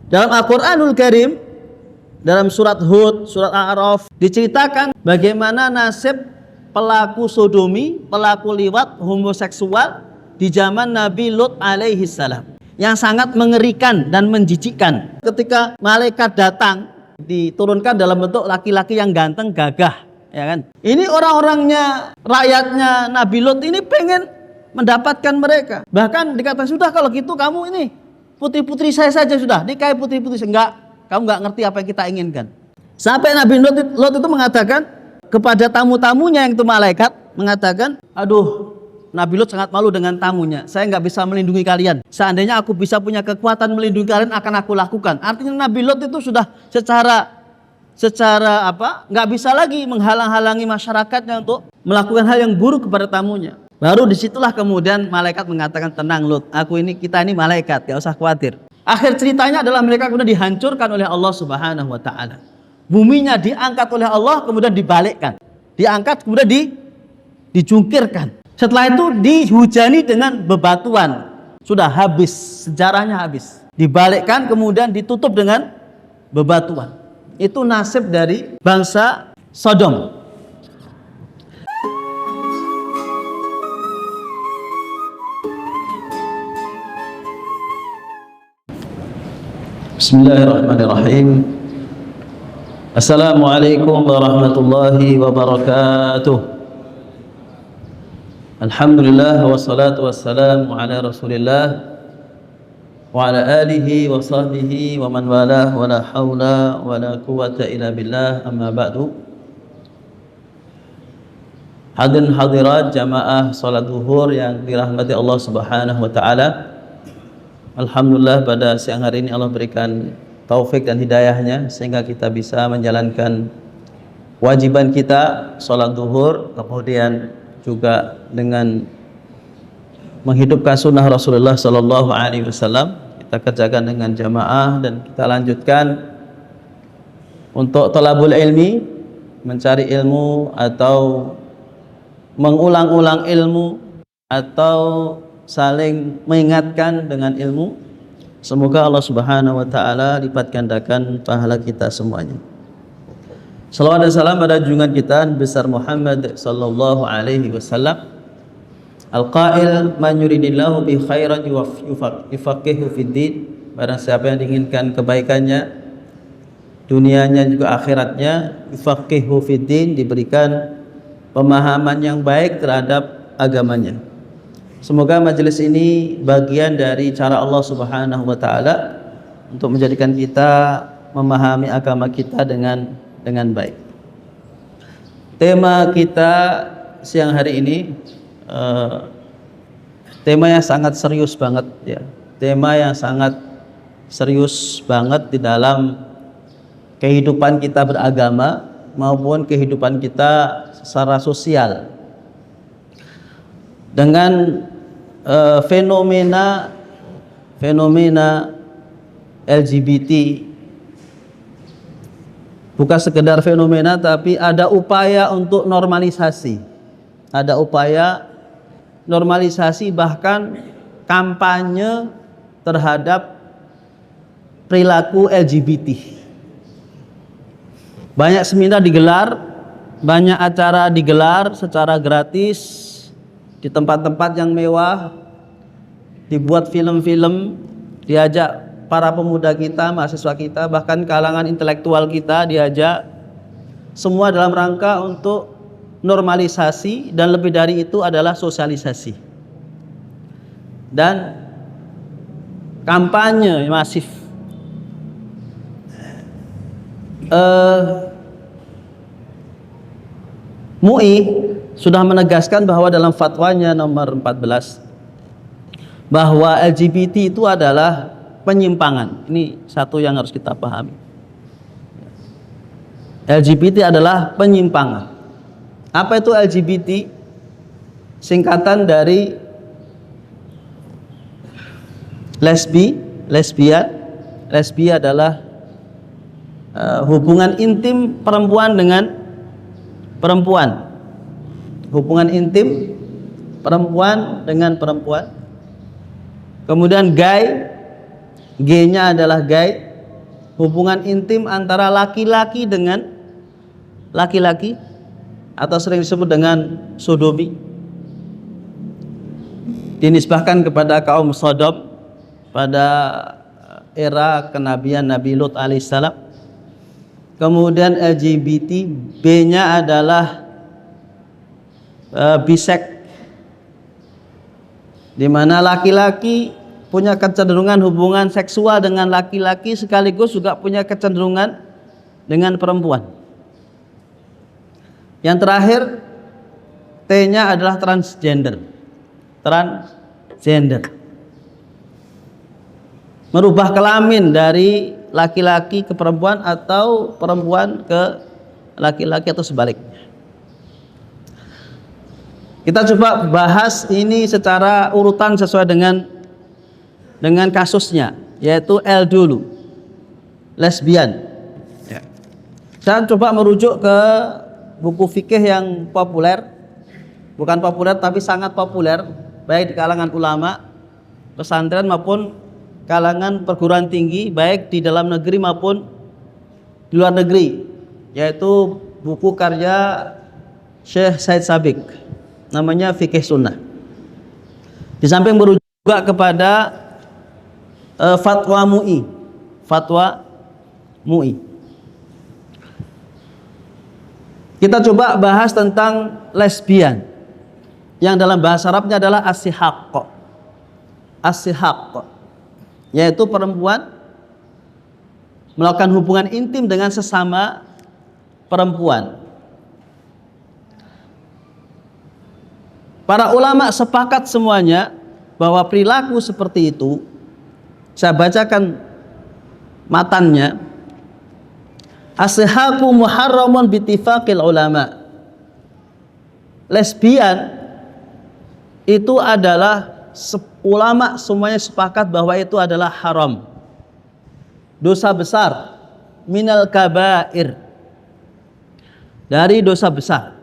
Dalam Al-Qur'anul Karim, dalam surat Hud, surat A'raf, diceritakan bagaimana nasib pelaku sodomi, pelaku liwat, homoseksual di zaman Nabi Lut alaihi salam, yang sangat mengerikan dan menjijikkan. Ketika malaikat datang, diturunkan dalam bentuk laki-laki yang ganteng, gagah, ya kan? Ini orang-orangnya, rakyatnya Nabi Lut ini pengen mendapatkan mereka. Bahkan dikatakan, sudah kalau gitu kamu ini putri-putri saya saja sudah, nikahi putri-putri. Enggak, kamu enggak ngerti apa yang kita inginkan. Sampai Nabi Lut itu mengatakan kepada tamu-tamunya, yang itu malaikat, mengatakan, aduh, Nabi Lut sangat malu dengan tamunya. Saya nggak bisa melindungi kalian. Seandainya aku bisa punya kekuatan melindungi kalian, akan aku lakukan. Artinya Nabi Lut itu sudah secara nggak bisa lagi menghalang-halangi masyarakatnya untuk melakukan hal yang buruk kepada tamunya. Baru disitulah kemudian malaikat mengatakan, tenang Lut, kita ini malaikat, gak usah khawatir. Akhir ceritanya adalah mereka kemudian dihancurkan oleh Allah Subhanahu wa Ta'ala. Buminya diangkat oleh Allah, kemudian dibalikkan. Diangkat, kemudian dijungkirkan. Setelah itu dihujani dengan bebatuan. Sudah habis, sejarahnya habis. Dibalikkan, kemudian ditutup dengan bebatuan. Itu nasib dari bangsa Sodom. Bismillahirrahmanirrahim. Assalamualaikum warahmatullahi wabarakatuh. Alhamdulillah wassalatu wassalamu ala Rasulillah wa ala alihi wa sahbihi wa man walah, wa la hawla wa la quwwata illa billah, amma ba'du. Hadirin hadirat jamaah salat zuhur yang dirahmati Allah Subhanahu wa Ta'ala. Alhamdulillah pada siang hari ini Allah berikan taufik dan hidayahnya sehingga kita bisa menjalankan wajiban kita salat zuhur, kemudian juga dengan menghidupkan sunnah Rasulullah Sallallahu Alaihi Wasallam. Kita kerjakan dengan jamaah dan kita lanjutkan untuk thalabul ilmi, mencari ilmu atau mengulang-ulang ilmu atau saling mengingatkan dengan ilmu. Semoga Allah Subhanahu wa Ta'ala lipat gandakan pahala kita semuanya. Salawat dan salam pada junjungan kita besar Muhammad sallallahu alaihi wasallam. Al-qail man yuridillahu bi khairan yufaqihu fid din. Barang siapa yang diinginkan kebaikannya, dunianya juga akhiratnya, yufaqihu fid din, diberikan pemahaman yang baik terhadap agamanya. Semoga majelis ini bagian dari cara Allah Subhanahu wa Ta'ala untuk menjadikan kita memahami agama kita dengan baik. Tema kita siang hari ini tema yang sangat serius banget ya. Tema yang sangat serius banget di dalam kehidupan kita beragama maupun kehidupan kita secara sosial. Dengan fenomena LGBT, bukan sekedar fenomena tapi ada upaya untuk normalisasi. Ada upaya normalisasi, bahkan kampanye terhadap perilaku LGBT. Banyak seminar digelar, banyak acara digelar secara gratis di tempat-tempat yang mewah, dibuat film-film, diajak para pemuda kita, mahasiswa kita, bahkan kalangan intelektual kita diajak, semua dalam rangka untuk normalisasi, dan lebih dari itu adalah sosialisasi dan kampanye masif. MUI sudah menegaskan bahwa dalam fatwanya nomor 14 bahwa LGBT itu adalah penyimpangan. Ini satu yang harus kita pahami. LGBT adalah penyimpangan. Apa itu LGBT? Singkatan dari lesbian. Lesbi adalah hubungan intim perempuan dengan perempuan. Hubungan intim perempuan dengan perempuan. Kemudian gay, G-nya adalah gay, hubungan intim antara laki-laki dengan laki-laki atau sering disebut dengan sodomi, dinisbahkan kepada kaum Sodom pada era kenabian Nabi Lut alaihissalam. Kemudian LGBT, B-nya adalah bisek, di mana laki-laki punya kecenderungan hubungan seksual dengan laki-laki sekaligus juga punya kecenderungan dengan perempuan. Yang terakhir, T-nya adalah transgender. Merubah kelamin dari laki-laki ke perempuan atau perempuan ke laki-laki atau sebaliknya. Kita coba bahas ini secara urutan sesuai dengan kasusnya, yaitu L dulu, lesbian. Ya. Saya coba merujuk ke buku fikih yang populer, bukan populer tapi sangat populer, baik di kalangan ulama, pesantren maupun kalangan perguruan tinggi, baik di dalam negeri maupun di luar negeri, yaitu buku karya Syekh Said Sabiq, namanya Fikih Sunnah. Di samping merujuk juga kepada fatwa MUI. Kita coba bahas tentang lesbian, yang dalam bahasa Arabnya adalah as-sihaq, yaitu perempuan melakukan hubungan intim dengan sesama perempuan. Para ulama sepakat semuanya bahwa perilaku seperti itu, saya bacakan matannya, as-sihaqu muharramun bittifaqil ulama. Lesbian itu adalah ulama semuanya sepakat bahwa itu adalah haram, dosa besar, minal kabair, dari dosa besar.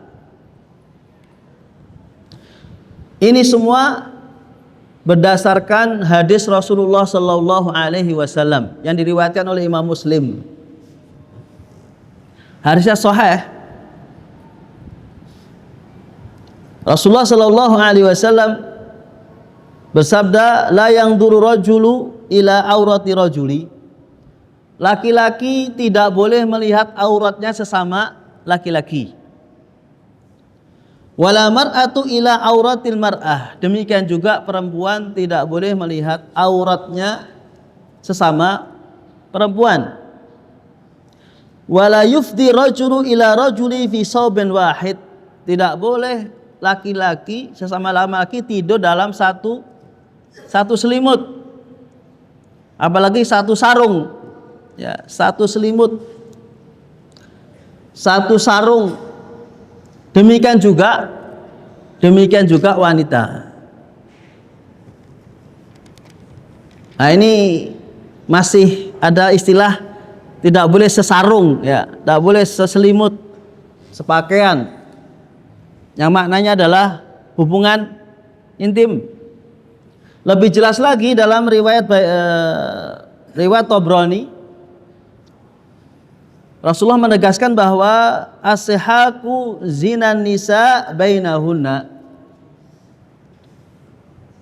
Ini semua berdasarkan hadis Rasulullah Sallallahu Alaihi Wasallam yang diriwayatkan oleh Imam Muslim. Hadisnya sahih. Rasulullah Sallallahu Alaihi Wasallam bersabda, la yanzuru rajulu ila aurati rajuli. Laki-laki tidak boleh melihat auratnya sesama laki-laki. Wala mar'atu ila auratil mar'ah. Demikian juga perempuan tidak boleh melihat auratnya sesama perempuan. Wala yufdi rajulu ila rajuli fi saubin wahid. Tidak boleh laki-laki sesama laki-laki tidur dalam satu selimut, apalagi satu sarung, ya, satu selimut, satu sarung. Demikian juga wanita. Nah, ini masih ada istilah tidak boleh sesarung, ya, tidak boleh seselimut, sepakaian, yang maknanya adalah hubungan intim. Lebih jelas lagi dalam riwayat Tabrani, Rasulullah menegaskan bahwa as-sihaqu zinan nisa bainahunna.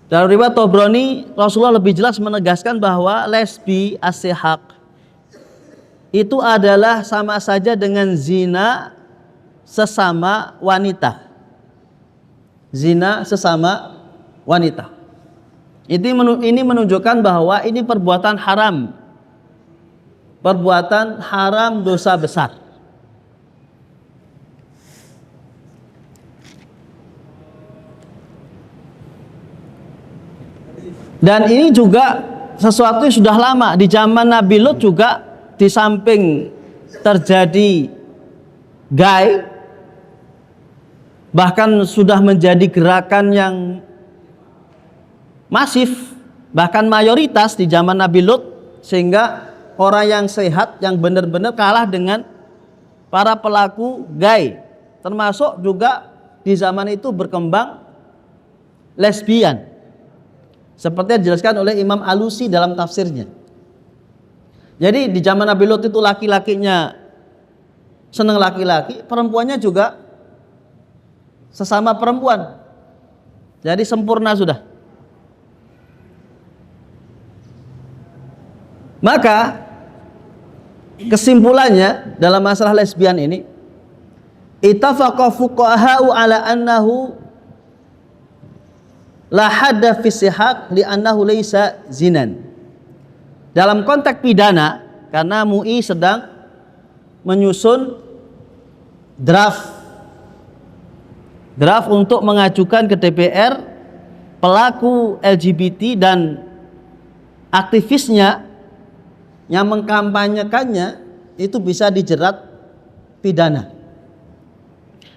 Dalam riwayat Tabrani, Rasulullah lebih jelas menegaskan bahwa lesbi, as-sihaq, itu adalah sama saja dengan zina sesama wanita. Zina sesama wanita. Ini menunjukkan bahwa ini perbuatan haram. Perbuatan haram, dosa besar. Dan ini juga sesuatu yang sudah lama. Di zaman Nabi Lut juga, di samping terjadi gay, bahkan sudah menjadi gerakan yang masif, bahkan mayoritas di zaman Nabi Lut, sehingga orang yang sehat, yang benar-benar kalah dengan para pelaku gay. Termasuk juga di zaman itu berkembang lesbian, seperti yang dijelaskan oleh Imam Alusi dalam tafsirnya. Jadi di zaman Nabi Lut itu laki-lakinya senang laki-laki, perempuannya juga sesama perempuan. Jadi sempurna sudah. Maka kesimpulannya dalam masalah lesbian ini, ittafaqa fuqaha'u ala annahu la hadda fi sihaq li annahu laysa zinan. Dalam konteks pidana, karena MUI sedang menyusun draft untuk mengajukan ke DPR pelaku LGBT dan aktivisnya yang mengkampanyekannya itu bisa dijerat pidana,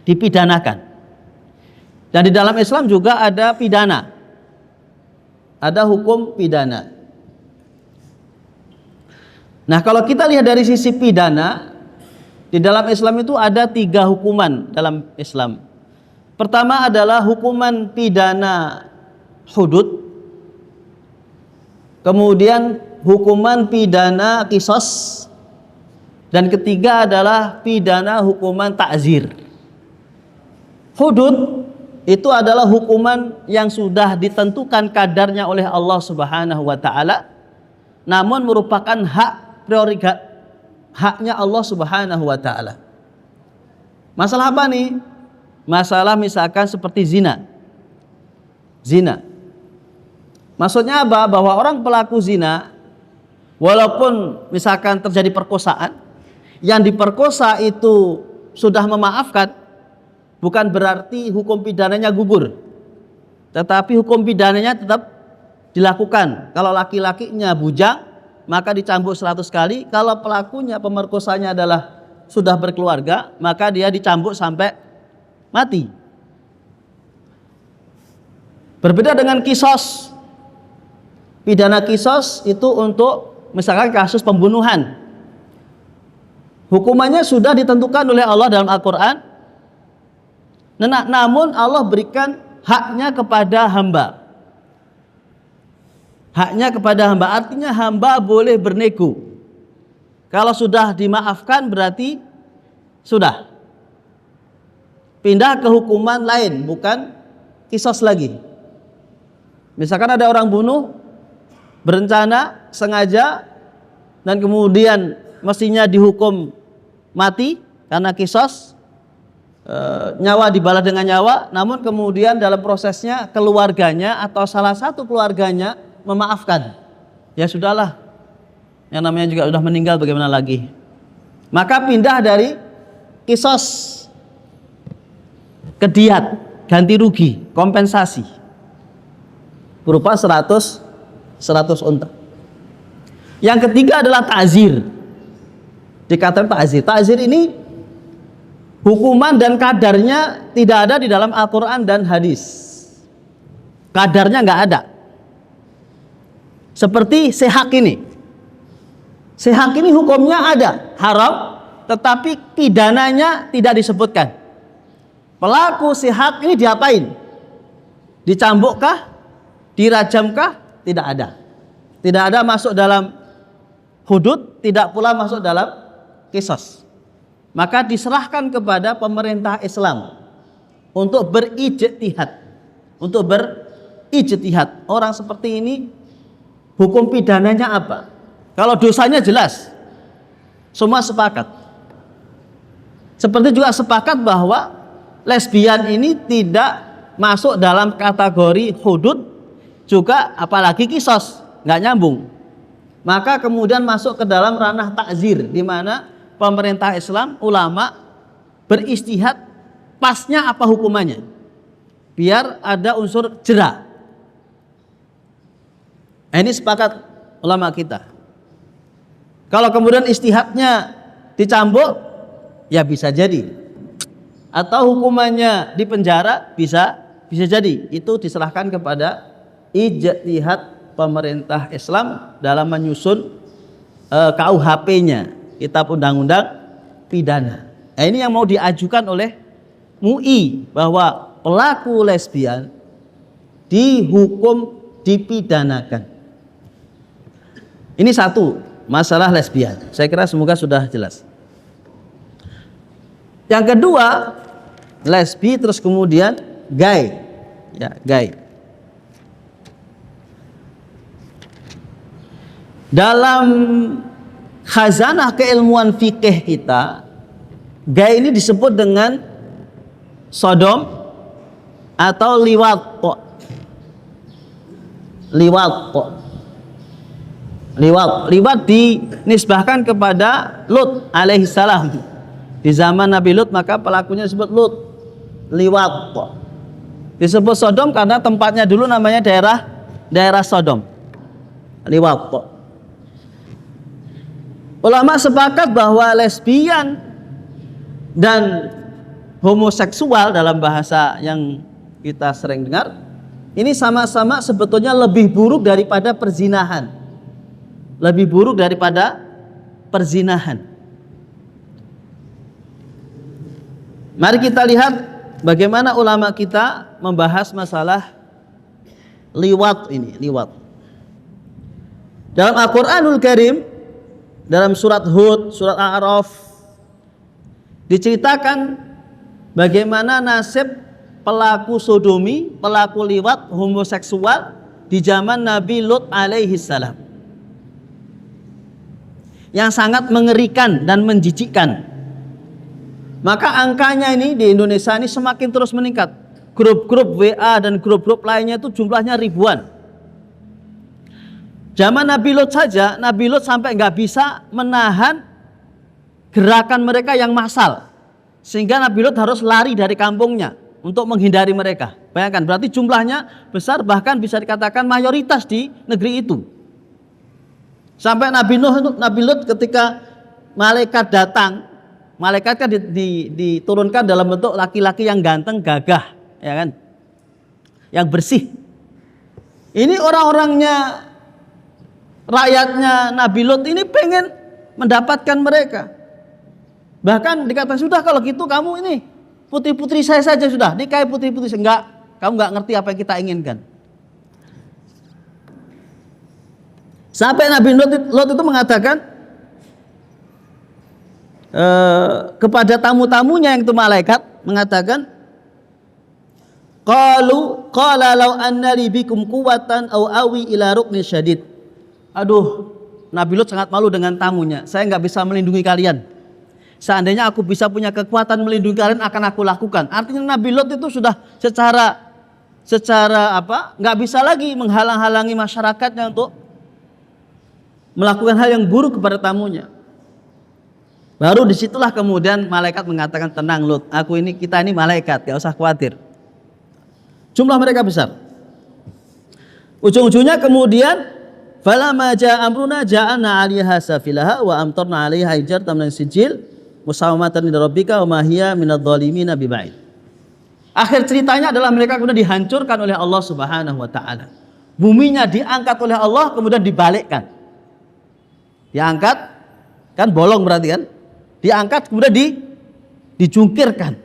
dipidanakan. Dan di dalam Islam juga ada pidana, ada hukum pidana. Nah, kalau kita lihat dari sisi pidana, di dalam Islam itu ada 3 hukuman dalam Islam. Pertama adalah hukuman pidana hudud, kemudian hukuman pidana qisas, dan ketiga adalah pidana hukuman ta'zir. Hudud itu adalah hukuman yang sudah ditentukan kadarnya oleh Allah Subhanahu wa taala, namun merupakan haknya Allah Subhanahu wa taala. Masalah apa nih? Masalah misalkan seperti zina. Maksudnya apa? Bahwa orang pelaku zina, walaupun misalkan terjadi perkosaan, yang diperkosa itu sudah memaafkan, bukan berarti hukum pidananya gugur, tetapi hukum pidananya tetap dilakukan. Kalau laki-lakinya bujang, maka dicambuk 100 kali. Kalau pelakunya, pemerkosanya adalah sudah berkeluarga, maka dia dicambuk sampai mati. Berbeda dengan kisos. Pidana kisos itu untuk misalkan kasus pembunuhan. Hukumannya sudah ditentukan oleh Allah dalam Al-Quran. Namun Allah berikan haknya kepada hamba. Haknya kepada hamba, artinya hamba boleh bernego. Kalau sudah dimaafkan berarti sudah pindah ke hukuman lain, bukan kisos lagi. Misalkan ada orang bunuh berencana, sengaja, dan kemudian mestinya dihukum mati karena kisos, nyawa dibalas dengan nyawa, namun kemudian dalam prosesnya keluarganya atau salah satu keluarganya memaafkan. Ya sudahlah, yang namanya juga sudah meninggal, bagaimana lagi? Maka pindah dari kisos ke diyat, ganti rugi, kompensasi berupa 100 unta. Yang ketiga adalah ta'zir. Dikatakan ta'zir. Ta'zir ini hukuman dan kadarnya tidak ada di dalam Al-Quran dan hadis. Kadarnya nggak ada. Seperti sehak ini. Sehak ini hukumnya ada, haram, tetapi pidananya tidak disebutkan. Pelaku sihak ini diapain? Dicambukkah? Dirajamkah? Tidak ada. Tidak ada masuk dalam hudud, tidak pula masuk dalam kisos. Maka diserahkan kepada pemerintah Islam untuk berijtihad. Orang seperti ini hukum pidananya apa? Kalau dosanya jelas, semua sepakat. Seperti juga sepakat bahwa lesbian ini tidak masuk dalam kategori hudud, juga apalagi kisos, nggak nyambung. Maka kemudian masuk ke dalam ranah takzir, di mana pemerintah Islam, ulama beristihad pasnya apa hukumannya, biar ada unsur jera. Ini sepakat ulama kita. Kalau kemudian istihadnya dicambuk, ya bisa jadi. Atau hukumannya di penjara, bisa jadi. Itu diserahkan kepada ijtihad pemerintah Islam dalam menyusun KUHP-nya, Kitab Undang-Undang Pidana. Nah, ini yang mau diajukan oleh MUI, bahwa pelaku lesbian dihukum dipidanakan. Ini satu. masalah lesbian. Saya kira semoga sudah jelas. Yang kedua, lesbi terus kemudian gay. Ya, gay. Dalam khazanah keilmuan fikih kita, gay ini disebut dengan sodom atau liwat. Liwat dinisbahkan kepada Lut alaihissalam. Di zaman Nabi Lut maka pelakunya disebut Lut, liwat. Disebut Sodom karena tempatnya dulu namanya daerah Sodom, liwat. Ulama sepakat bahwa lesbian dan homoseksual dalam bahasa yang kita sering dengar ini sama-sama sebetulnya lebih buruk daripada perzinahan. Lebih buruk daripada perzinahan. Mari kita lihat bagaimana ulama kita membahas masalah liwat ini, liwat. Dalam Al-Qur'anul Karim, dalam surat Hud, surat A'raf, diceritakan bagaimana nasib pelaku sodomi, pelaku liwat, homoseksual di zaman Nabi Lut alaihissalam. Yang sangat mengerikan dan menjijikkan. Maka angkanya ini di Indonesia ini semakin terus meningkat. Grup-grup WA dan grup-grup lainnya itu jumlahnya ribuan. Zaman Nabi Lut saja, Nabi Lut sampai nggak bisa menahan gerakan mereka yang massal. Sehingga Nabi Lut harus lari dari kampungnya untuk menghindari mereka. Bayangkan, berarti jumlahnya besar, bahkan bisa dikatakan mayoritas di negeri itu. Sampai Nabi Lut ketika malaikat datang, malaikat kan diturunkan dalam bentuk laki-laki yang ganteng, gagah, ya kan, yang bersih. Ini orang-orangnya, rakyatnya Nabi Lut ini pengen mendapatkan mereka. Bahkan dikatakan, sudah kalau gitu kamu ini putri-putri saya saja sudah, nikahi putri-putri. Enggak, kamu enggak ngerti apa yang kita inginkan. Sampai Nabi Lut itu mengatakan kepada tamu-tamunya yang itu malaikat, mengatakan, qala law anna li bikum quwwatan aw awi ila ruknin syadid. Aduh, Nabi Lut sangat malu dengan tamunya. Saya nggak bisa melindungi kalian. Seandainya aku bisa punya kekuatan melindungi kalian, akan aku lakukan. Artinya Nabi Lut itu sudah secara apa? Nggak bisa lagi menghalang-halangi masyarakatnya untuk melakukan hal yang buruk kepada tamunya. Baru disitulah kemudian malaikat mengatakan, tenang Lut, kita ini malaikat, gak usah khawatir. Jumlah mereka besar. Ujung-ujungnya kemudian, falamma ja'a amruna ja'alna 'alaiha safilaha wa amtarna 'alaiha hijaratan min sijil musawwamatan inda rabbika wa ma hiya minadh-dhalimina biba'id. Akhir ceritanya adalah mereka kemudian dihancurkan oleh Allah Subhanahu wa taala. Buminya diangkat oleh Allah kemudian dibalikkan. Diangkat, kan bolong berarti kan? Diangkat kemudian dijungkirkan.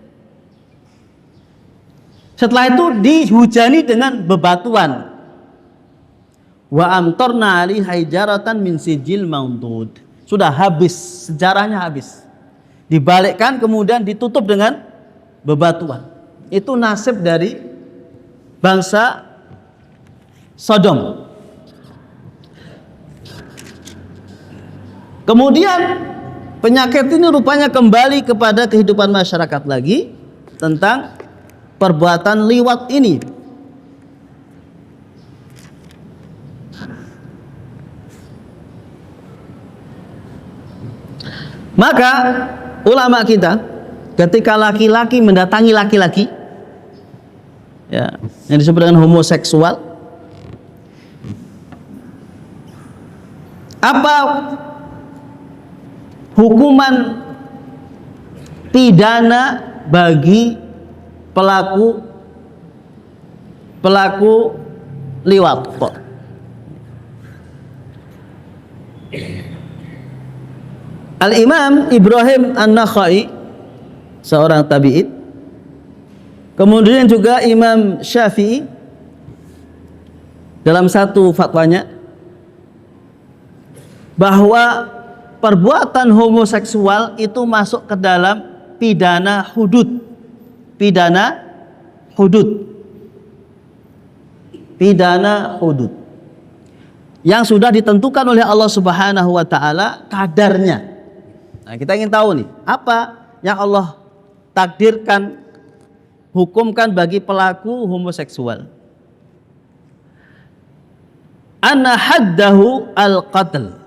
Setelah itu dihujani dengan bebatuan. Wa amtarna 'alaiha hijaratan min sijil mamdud. Sudah habis, sejarahnya habis. Dibalikkan kemudian ditutup dengan bebatuan. Itu nasib dari bangsa Sodom. Kemudian penyakit ini rupanya kembali kepada kehidupan masyarakat lagi tentang perbuatan liwat ini. Maka ulama kita ketika laki-laki mendatangi laki-laki, ya, yang disebut dengan homoseksual, apa hukuman pidana bagi pelaku liwat? Al-Imam Ibrahim An-Nakhai, seorang tabi'in, kemudian juga Imam Syafi'i dalam satu fatwanya bahwa perbuatan homoseksual itu masuk ke dalam pidana hudud. Pidana hudud. Pidana hudud. Yang sudah ditentukan oleh Allah Subhanahu wa taala kadarnya. Nah, kita ingin tahu nih, apa yang Allah takdirkan, hukumkan bagi pelaku homoseksual. Anna haddahu al-qatl.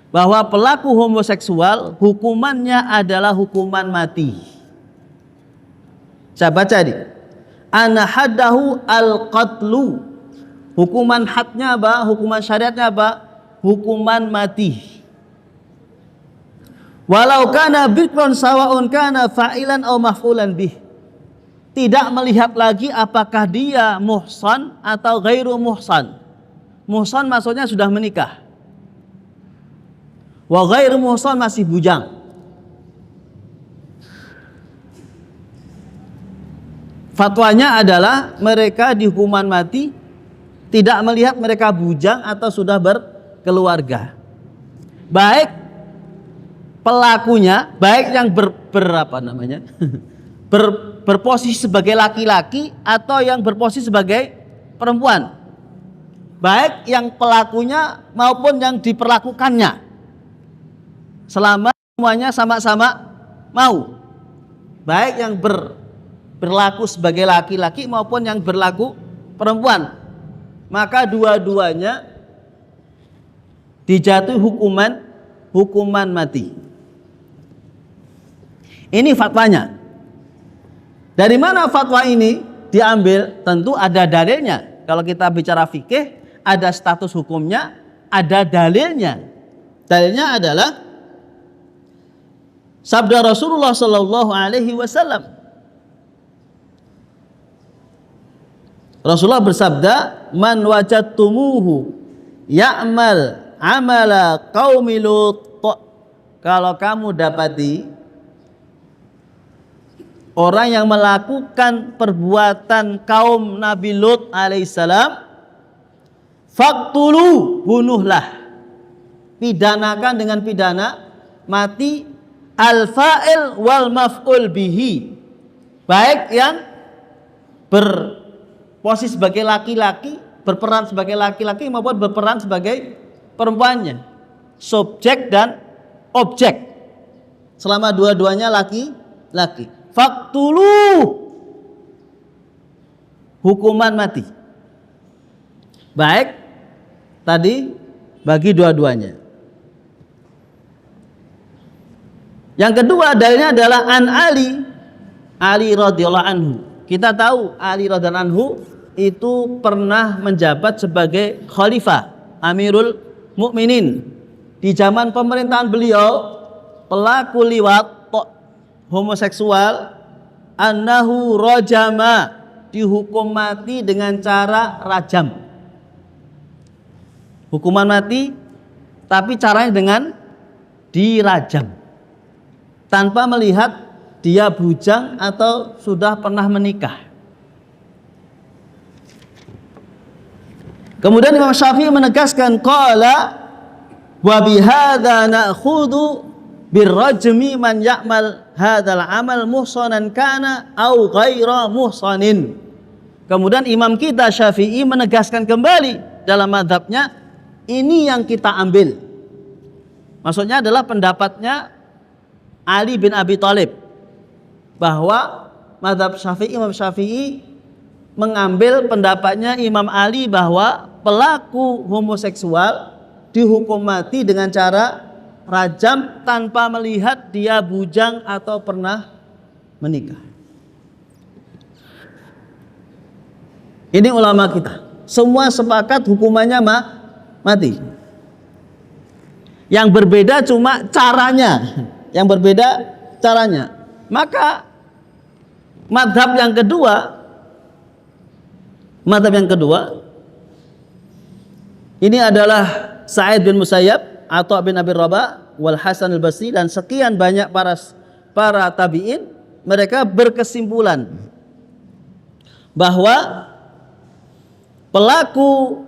Bahwa pelaku homoseksual hukumannya adalah hukuman mati. Saya baca nih. Anna haddahu al-qatlu. Hukuman hadnya apa? Hukuman syariatnya apa? Hukuman mati. Walau kana bikron sawaun kana fa'ilan atau maf'ulan bih. Tidak melihat lagi apakah dia muhsan atau ghairu muhsan. Muhsan maksudnya sudah menikah. Wa ghairu muhsan masih bujang. Fatwanya adalah mereka dihukuman mati tidak melihat mereka bujang atau sudah berkeluarga. Baik pelakunya, baik yang berposisi sebagai laki-laki atau yang berposisi sebagai perempuan, baik yang pelakunya maupun yang diperlakukannya, selama semuanya sama-sama mau, baik yang berlaku sebagai laki-laki maupun yang berlaku perempuan, maka dua-duanya dijatuhi hukuman mati. Ini fatwanya. Dari mana fatwa ini diambil? Tentu ada dalilnya. Kalau kita bicara fikih, ada status hukumnya, ada dalilnya. Dalilnya adalah sabda Rasulullah Sallallahu Alaihi Wasallam. Rasulullah bersabda, "Man wajadtumuhu ya'mal amala qaumi Lut." Kalau kamu dapati orang yang melakukan perbuatan kaum Nabi Lut alaihissalam, faqtulu, bunuhlah, pidanakan dengan pidana mati al-fa'il wal maf'ul bihi, baik yang berposisi sebagai laki-laki, berperan sebagai laki-laki maupun berperan sebagai perempuannya, subjek dan objek, selama dua-duanya laki-laki. Faktulu, hukuman mati. Baik tadi bagi dua-duanya. Yang kedua dalilnya adalah an Ali radhiyallahu anhu. Kita tahu Ali radhiyallahu anhu itu pernah menjabat sebagai khalifah, Amirul Mukminin. Di zaman pemerintahan beliau, pelaku liwat homoseksual annahu rajama, dihukum mati dengan cara rajam. Hukuman mati tapi caranya dengan dirajam tanpa melihat dia bujang atau sudah pernah menikah. Kemudian Imam Syafi'i menegaskan qala wa bihadza na'khudhu birrajmi man ya'mal hadzal amal muhsanan kana au ghaira muhsanin. Kemudian imam kita Syafi'i menegaskan kembali dalam mazhabnya, ini yang kita ambil. Maksudnya adalah pendapatnya Ali bin Abi Thalib, bahwa mazhab Syafi'i, Imam Syafi'i mengambil pendapatnya Imam Ali bahwa pelaku homoseksual dihukum mati dengan cara rajam tanpa melihat dia bujang atau pernah menikah. Ini ulama kita, semua sepakat hukumannya mati. Yang berbeda cuma caranya, yang berbeda caranya. Maka mazhab yang kedua ini adalah Sa'id bin Musayyab, Atha bin Abi Rabah, wal Hasan al-Basri, dan sekian banyak para tabi'in. Mereka berkesimpulan bahwa pelaku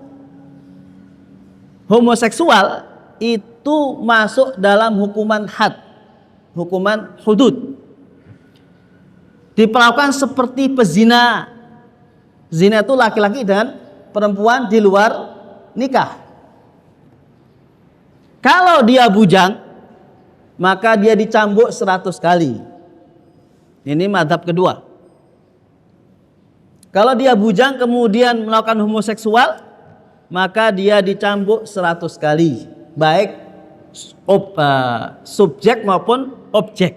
homoseksual itu masuk dalam hukuman had, hukuman hudud. Diperlakukan seperti pezina. Zina itu laki-laki dan perempuan di luar nikah. Kalau dia bujang, maka dia dicambuk 100 kali. Ini mazhab kedua. Kalau dia bujang kemudian melakukan homoseksual, maka dia dicambuk 100 kali, baik subjek maupun objek.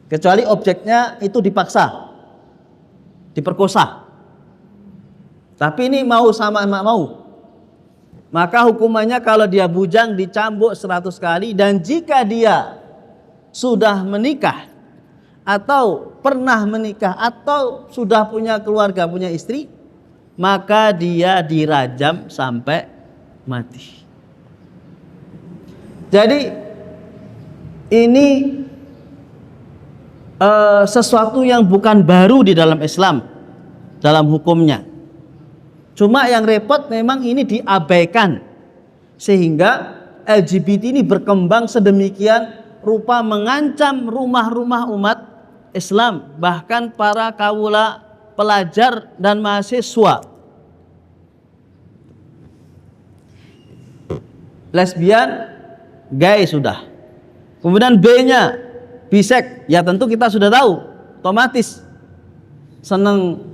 Kecuali objeknya itu dipaksa, diperkosa. Tapi ini mau sama mau. Maka hukumannya kalau dia bujang dicambuk 100 kali, dan jika dia sudah menikah atau pernah menikah atau sudah punya keluarga, punya istri, maka dia dirajam sampai mati. Jadi ini sesuatu yang bukan baru di dalam Islam, dalam hukumnya. Cuma yang repot memang ini diabaikan, sehingga LGBT ini berkembang sedemikian rupa, mengancam rumah-rumah umat Islam, bahkan para kaula pelajar dan mahasiswa. Lesbian, gay sudah. Kemudian B-nya bisek, ya tentu kita sudah tahu, otomatis senang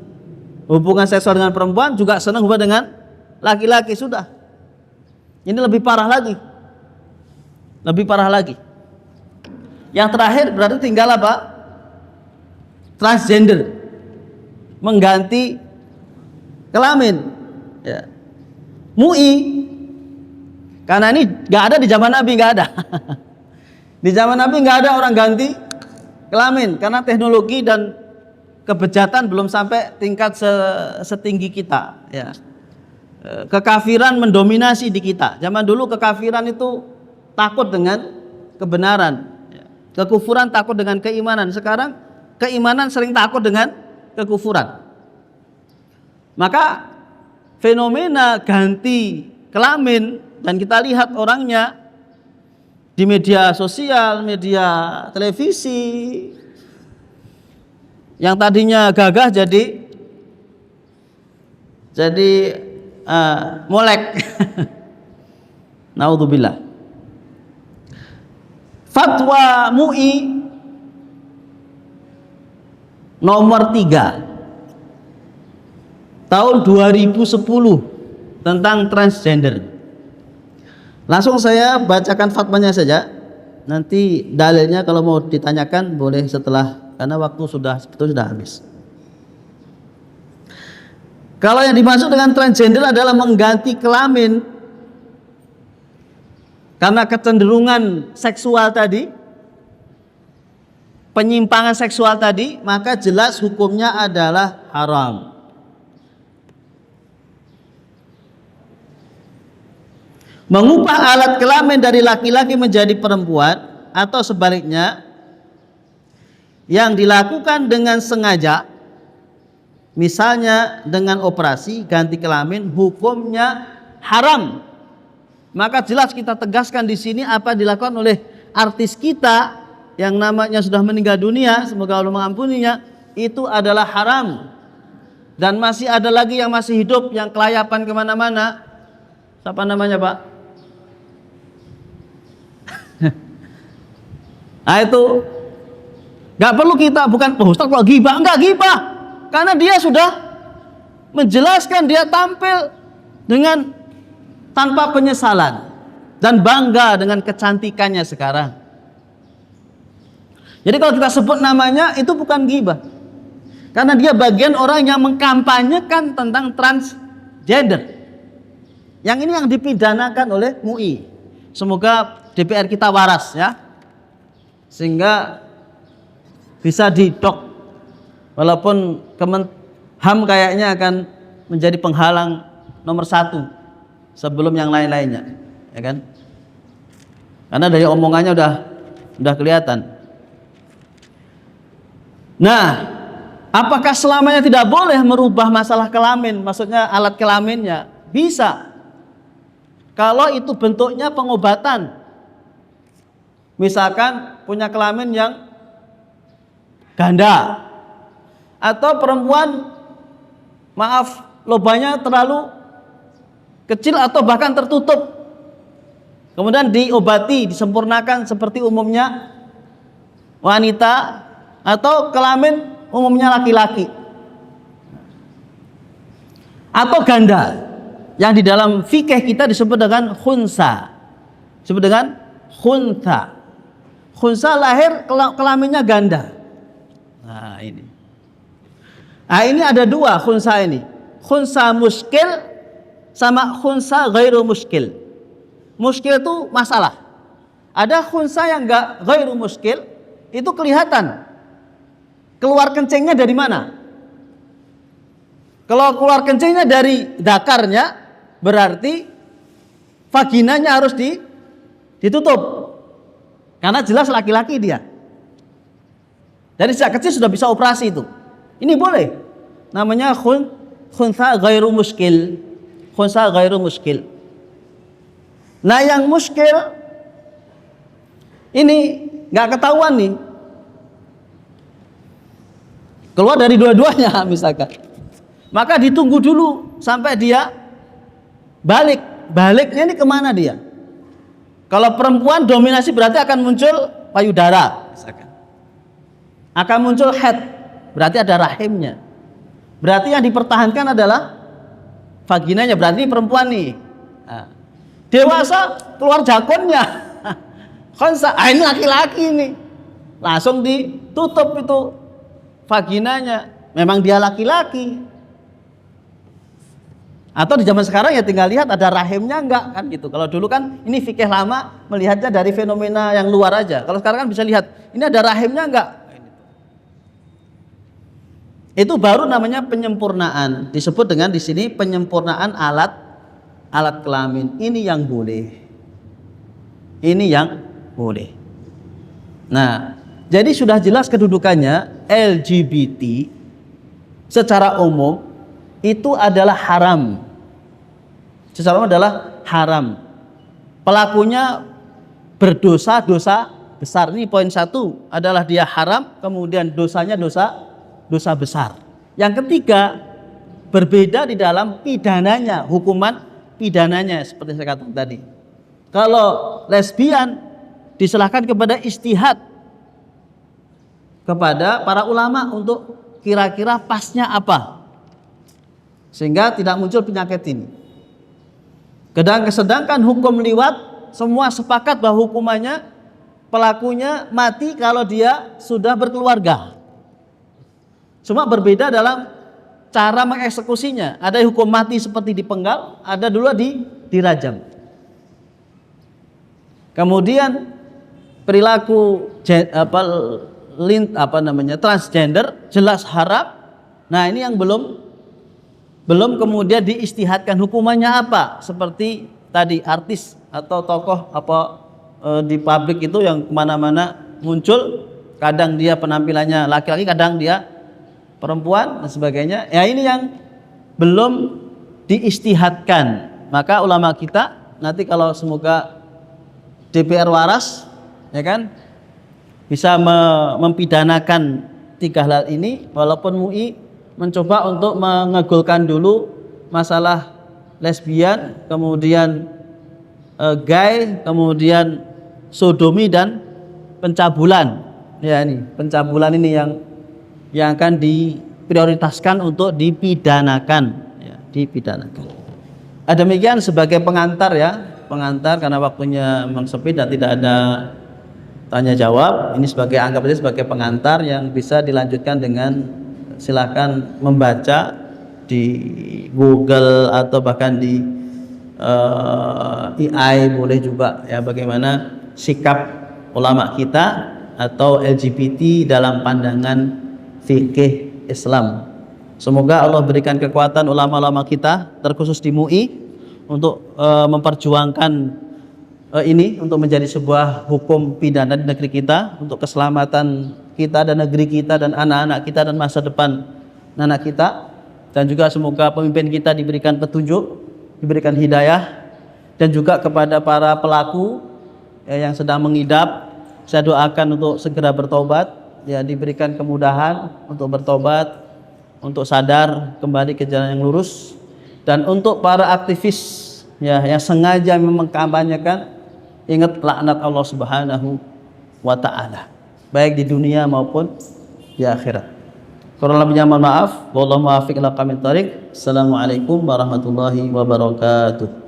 hubungan seksual dengan perempuan, juga senang hubungan dengan laki-laki sudah. Ini lebih parah lagi. Lebih parah lagi. Yang terakhir berarti tinggal apa? Transgender, mengganti kelamin, ya. MUI, karena ini nggak ada di zaman Nabi, nggak ada. Di zaman Nabi nggak ada orang ganti kelamin, karena teknologi dan kebejatan belum sampai tingkat setinggi kita, ya. Kekafiran mendominasi di kita. Zaman dulu kekafiran itu takut dengan kebenaran, ya. Kekufuran takut dengan keimanan. Sekarang keimanan sering takut dengan kekufuran. Maka fenomena ganti kelamin, dan kita lihat orangnya di media sosial, media televisi, yang tadinya gagah jadi molek. Naudzubillah. Fatwa MUI nomor 3 tahun 2010 tentang transgender. Langsung saya bacakan fatwanya saja. Nanti dalilnya kalau mau ditanyakan boleh setelah, karena waktu sudah habis. Kalau yang dimaksud dengan transgender adalah mengganti kelamin karena kecenderungan seksual tadi, penyimpangan seksual tadi, maka jelas hukumnya adalah haram. Mengubah alat kelamin dari laki-laki menjadi perempuan atau sebaliknya yang dilakukan dengan sengaja, misalnya dengan operasi ganti kelamin, hukumnya haram. Maka jelas kita tegaskan di sini apa dilakukan oleh artis kita yang namanya sudah meninggal dunia, semoga Allah mengampuninya, itu adalah haram. Dan masih ada lagi yang masih hidup, yang kelayapan kemana-mana. Siapa namanya, Pak? Nah itu gak perlu kita, bukan Ustaz kok gibah, enggak gibah, karena dia sudah menjelaskan, dia tampil dengan tanpa penyesalan dan bangga dengan kecantikannya sekarang. Jadi kalau kita sebut namanya itu bukan ghibah, karena dia bagian orang yang mengkampanyekan tentang transgender. Yang ini yang dipidanakan oleh MUI. Semoga DPR kita waras, ya, sehingga bisa didok. Walaupun HAM kayaknya akan menjadi penghalang nomor 1 sebelum yang lain-lainnya, ya kan? Karena dari omongannya udah kelihatan. Nah, apakah selamanya tidak boleh merubah masalah kelamin, maksudnya alat kelaminnya? Bisa. Kalau itu bentuknya pengobatan, misalkan punya kelamin yang ganda, atau perempuan maaf lubangnya terlalu kecil atau bahkan tertutup, kemudian diobati, disempurnakan seperti umumnya wanita, atau kelamin umumnya laki-laki, atau ganda yang di dalam fikih kita disebut dengan khunsa. Disebut dengan khunsa. Khunsa lahir kelaminnya ganda. Nah, ini. Nah, ini ada dua khunsa ini. Khunsa muskil sama khunsa ghairu muskil. Muskil itu masalah. Ada khunsa yang enggak ghairu muskil, itu kelihatan keluar kencingnya dari mana. Kalau keluar kencingnya dari dakarnya, berarti vaginanya harus ditutup, karena jelas laki-laki dia. Dari sejak kecil sudah bisa operasi itu. Ini boleh. Namanya khunsa ghairu muskil. Khunsa ghairu muskil. Nah, yang muskil ini nggak ketahuan nih, keluar dari dua-duanya misalkan, maka ditunggu dulu sampai dia balik. Baliknya ini kemana dia? Kalau perempuan dominasi berarti akan muncul payudara misalkan, akan muncul head, berarti ada rahimnya, berarti yang dipertahankan adalah vaginanya, berarti ini perempuan nih. Nah, dewasa keluar jakonnya khunsa, ini laki-laki nih, langsung ditutup itu vaginanya, memang dia laki-laki. Atau di zaman sekarang ya tinggal lihat ada rahimnya enggak, kan gitu. Kalau dulu kan ini fikih lama melihatnya dari fenomena yang luar aja. Kalau sekarang kan bisa lihat ini ada rahimnya enggak. Itu baru namanya penyempurnaan. Disebut dengan di sini penyempurnaan alat kelamin. Ini yang boleh. Ini yang boleh. Nah, jadi sudah jelas kedudukannya LGBT secara umum itu adalah haram. Secara umum adalah haram. Pelakunya berdosa-dosa besar. Ini poin satu adalah dia haram, kemudian dosanya dosa besar. Yang ketiga, berbeda di dalam pidananya, hukuman pidananya seperti saya katakan tadi. Kalau lesbian diserahkan kepada ijtihad kepada para ulama untuk kira-kira pasnya apa, sehingga tidak muncul penyakit ini. Sedangkan hukum liwat semua sepakat bahwa hukumannya pelakunya mati kalau dia sudah berkeluarga. Cuma berbeda dalam cara mengeksekusinya. Ada hukum mati seperti dipenggal, ada dulu dirajam. Kemudian perilaku transgender jelas haram. Nah, ini yang belum kemudian diistihadkan hukumannya apa, seperti tadi artis atau tokoh di publik itu yang kemana-mana muncul, kadang dia penampilannya laki-laki, kadang dia perempuan dan sebagainya. Ya, ini yang belum diistihadkan. Maka ulama kita nanti kalau semoga DPR waras, ya kan, bisa mempidanakan tiga hal ini, walaupun MUI mencoba untuk mengegulkan dulu masalah lesbian, kemudian gay, kemudian sodomi dan pencabulan. Ya, ini pencabulan ini yang akan diprioritaskan untuk dipidanakan, ya, dipidanakan. Demikian sebagai pengantar karena waktunya memang sempit dan tidak ada tanya jawab. Ini anggap saja sebagai pengantar yang bisa dilanjutkan dengan silakan membaca di Google atau bahkan di AI boleh juga, ya, bagaimana sikap ulama kita atau LGBT dalam pandangan fikih Islam. Semoga Allah berikan kekuatan ulama-ulama kita terkhusus di MUI untuk memperjuangkan ini untuk menjadi sebuah hukum pidana di negeri kita, untuk keselamatan kita dan negeri kita dan anak-anak kita dan masa depan anak kita. Dan juga semoga pemimpin kita diberikan petunjuk, diberikan hidayah, Dan juga kepada para pelaku yang sedang mengidap, saya doakan untuk segera bertobat, ya, diberikan kemudahan untuk bertobat, untuk sadar kembali ke jalan yang lurus. Dan untuk para aktivis, ya, yang sengaja mengkampanyekan, ingat laknat Allah Subhanahu wa ta'ala, baik di dunia maupun di akhirat. Kurang lebihnya mohon maaf. Wallahu muwaffiq ila aqwamit thoriq. Assalamualaikum warahmatullahi wabarakatuh.